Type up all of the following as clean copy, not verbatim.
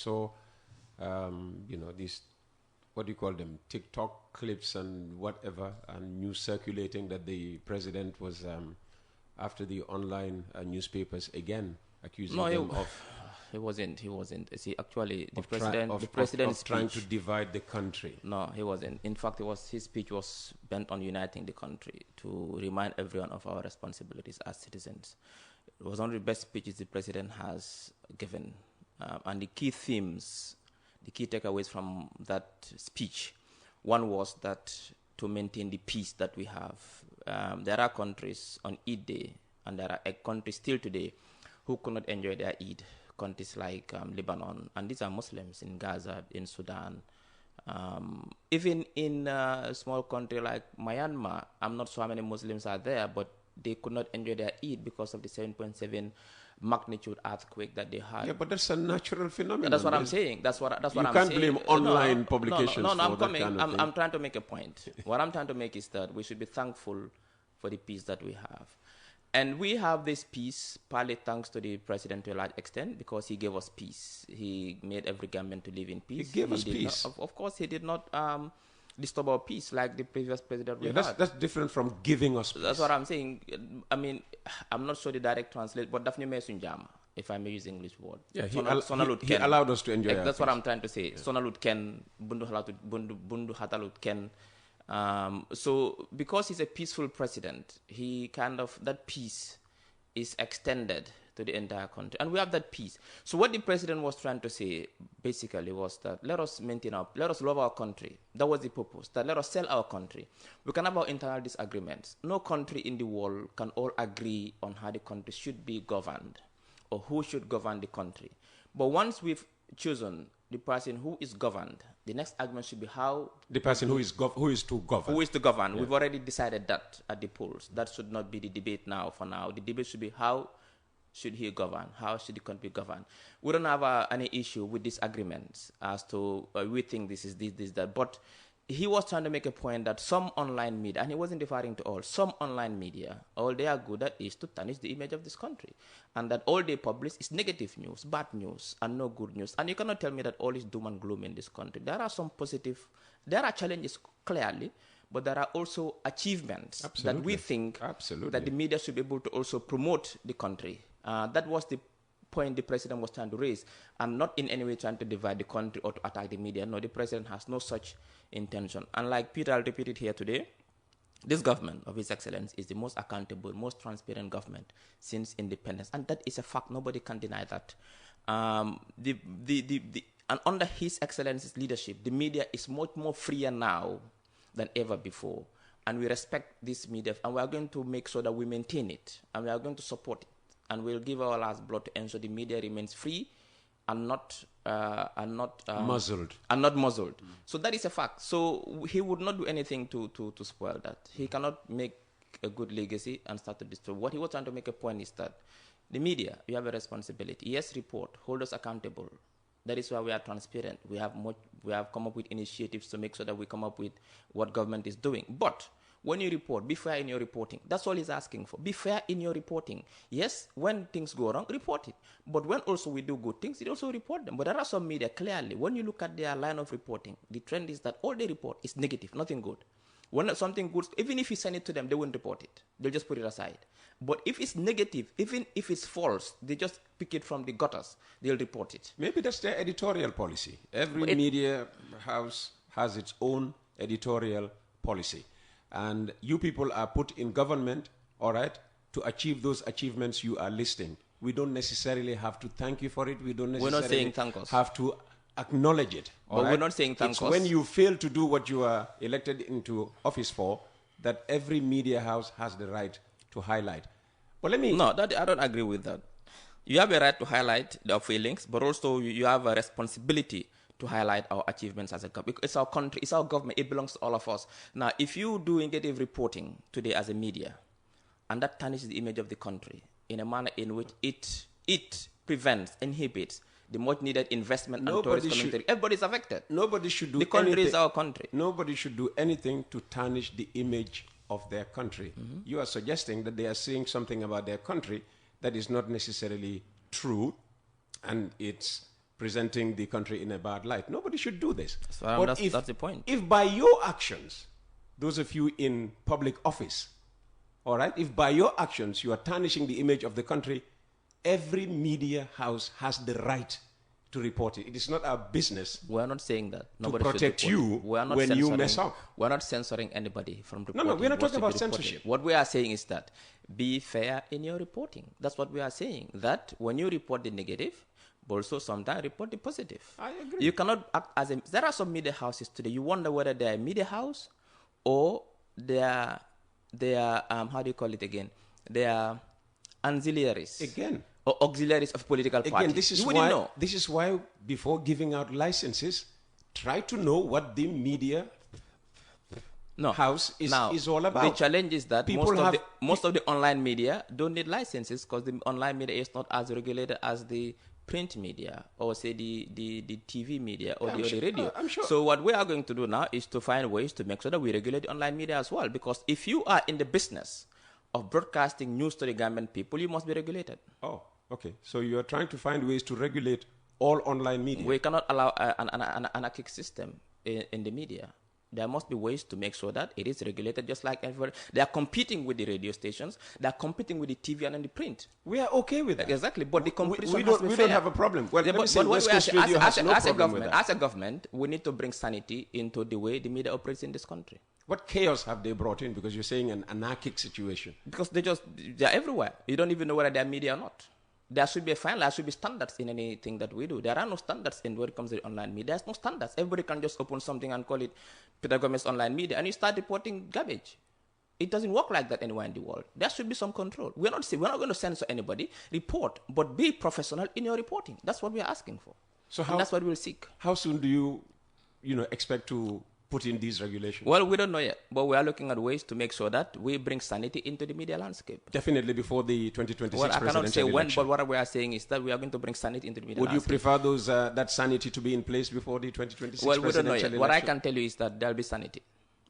So, you know, these, what do you call them, TikTok clips and whatever, and news circulating that the president was after the online newspapers again accusing them of he wasn't. He wasn't. See, actually, the of president's trying speech, to divide the country. no, he wasn't. In fact, his speech was bent on uniting the country to remind everyone of our responsibilities as citizens. It was one of the best speeches the president has given, and the key themes, the key takeaways from that speech, one was that to maintain the peace that we have. There are countries on Eid Day, and there are countries still today who could not enjoy their Eid. Countries like Lebanon, and these are Muslims in Gaza, in Sudan. Even in a small country like Myanmar, I'm not sure how many Muslims are there, but they could not enjoy their Eid because of the 7.7 magnitude earthquake that they had. Yeah, but that's a natural phenomenon. That's what I'm saying. That's what I'm saying. You can't blame online publications no, for that coming. kind of thing. I'm trying to make a point. What I'm trying to make is that we should be thankful for the peace that we have. And we have this peace partly thanks to the president to a large extent because he gave us peace. He made every Gambian to live in peace. He gave us peace. Of course, he did not disturb our peace like the previous president we had. That's different from giving us peace. That's what I'm saying. I mean, I'm not sure the direct translate, but definitely Mesunjama, if I may use English word. Yeah, he allowed us to enjoy That's peace. what I'm trying to say. Yeah. Sonalut Ken, Bundu Hatalut Ken. So because he's a peaceful president, he kind of, that peace is extended to the entire country. And we have that peace. So what the president was trying to say basically was that let us love our country. That was the purpose, that let us sell our country. We can have our internal disagreements. No country in the world can all agree on how the country should be governed or who should govern the country. But once we've chosen the person who is governed, the next argument should be how the person who is to govern. Who is to govern? Yeah. We've already decided that at the polls. That should not be the debate now. For now, the debate should be how should he govern? How should the country govern? We don't have any issue with disagreements as to we think this is this, that. But he was trying to make a point that some online media, and he wasn't referring to all, some online media, all they are good at is to tarnish the image of this country. And that all they publish is negative news, bad news, and no good news. And you cannot tell me that all is doom and gloom in this country. There are some positive, there are challenges clearly, but there are also achievements that we think that the media should be able to also promote the country. That was the point the president was trying to raise, and not in any way trying to divide the country or to attack the media. No, the president has no such intention. And like Peter, I'll repeat it here today, this government of His Excellency is the most accountable, most transparent government since independence. And that is a fact. Nobody can deny that. And under His Excellency's leadership, the media is much more freer now than ever before. And we respect this media, and we are going to make sure that we maintain it, and we are going to support it. And we'll give our last blood to ensure the media remains free and not muzzled. And not muzzled. So that is a fact. So he would not do anything to spoil that. He cannot make a good legacy and start to destroy. What he was trying to make a point is that the media, you have a responsibility. Yes, report, hold us accountable. That is why we are transparent. We have come up with initiatives to make sure that we come up with what government is doing. But when you report, be fair in your reporting. That's all he's asking for. Be fair in your reporting. Yes, when things go wrong, report it. But when also we do good things, it also report them. But there are some media, clearly, when you look at their line of reporting, the trend is that all they report is negative, nothing good. When something good, even if you send it to them, they won't report it. They'll just put it aside. But if it's negative, even if it's false, they just pick it from the gutters. They'll report it. Maybe that's their editorial policy. Every media house has its own editorial policy. And you people are put in government, all right, to achieve those achievements you are listing. We don't necessarily have to thank you for it. We don't necessarily We're not saying thank us. Have to acknowledge it. But we're not saying thank us. It's when you fail to do what you are elected into office for that every media house has the right to highlight. But let me... No, I don't agree with that. You have a right to highlight the failings, but also you have a responsibility to highlight our achievements as a government. It's our country, it's our government, it belongs to all of us. Now, if you do negative reporting today as a media, and that tarnishes the image of the country in a manner in which it prevents, inhibits the much needed investment and tourist community, everybody's affected. Nobody should do the country anything, is our country. Nobody should do anything to tarnish the image of their country. Mm-hmm. You are suggesting that they are saying something about their country that is not necessarily true, and it's presenting the country in a bad light. Nobody should do this. So that's the point. If by your actions, those of you in public office, all right, if by your actions you are tarnishing the image of the country, every media house has the right to report it. It is not our business. We're not saying that. Nobody to protect you when you mess up. We're not censoring anybody from reporting. No, we're not talking about censorship. What we are saying is that be fair in your reporting. That's what we are saying. That when you report the negative, but also sometimes report the positive. I agree. You cannot act as a... There are some media houses today. You wonder whether they're a media house or they are how do you call it again? They are ancillaries. Again. Or auxiliaries of political parties. Again, this is why before giving out licenses, try to know what the media house is all about. The challenge is that most of the online media don't need licenses because the online media is not as regulated as the print media or say the TV media or the radio. I'm sure. So what we are going to do now is to find ways to make sure that we regulate the online media as well, because if you are in the business of broadcasting news to the Gambian people, you must be regulated. Oh, okay. So you are trying to find ways to regulate all online media. We cannot allow an anarchic system in the media. There must be ways to make sure that it is regulated just like everybody. They are competing with the radio stations. They are competing with the TV and the print. We are okay with that. Exactly. But the competition we don't have a problem. Well, let me say, West Coast Radio has no problem with that. As a government, we need to bring sanity into the way the media operates in this country. What chaos have they brought in? Because you're saying an anarchic situation. Because they're everywhere. You don't even know whether they're media or not. There should be there should be standards in anything that we do. There are no standards when it comes to the online media. There's no standards. Everybody can just open something and call it Peter Gomes online media, and you start reporting garbage. It doesn't work like that anywhere in the world. There should be some control. We're not going to censor anybody. Report, but be professional in your reporting. That's what we are asking for. And that's what we'll seek. How soon do you expect to put in these regulations? Well, we don't know yet, but we are looking at ways to make sure that we bring sanity into the media landscape. Definitely before the 2026 presidential election. Well, I cannot say when, but what we are saying is that we are going to bring sanity into the media landscape. Would you prefer that sanity to be in place before the 2026 presidential election? Well, we don't know yet. What I can tell you is that there will be sanity.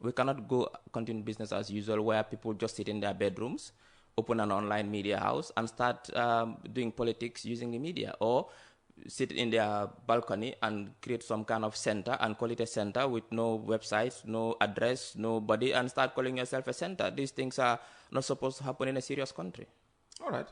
We cannot continue business as usual where people just sit in their bedrooms, open an online media house, and start doing politics using the media, or sit in their balcony and create some kind of center and call it a center with no website, no address, nobody, and start calling yourself a center. These things are not supposed to happen in a serious country. All right.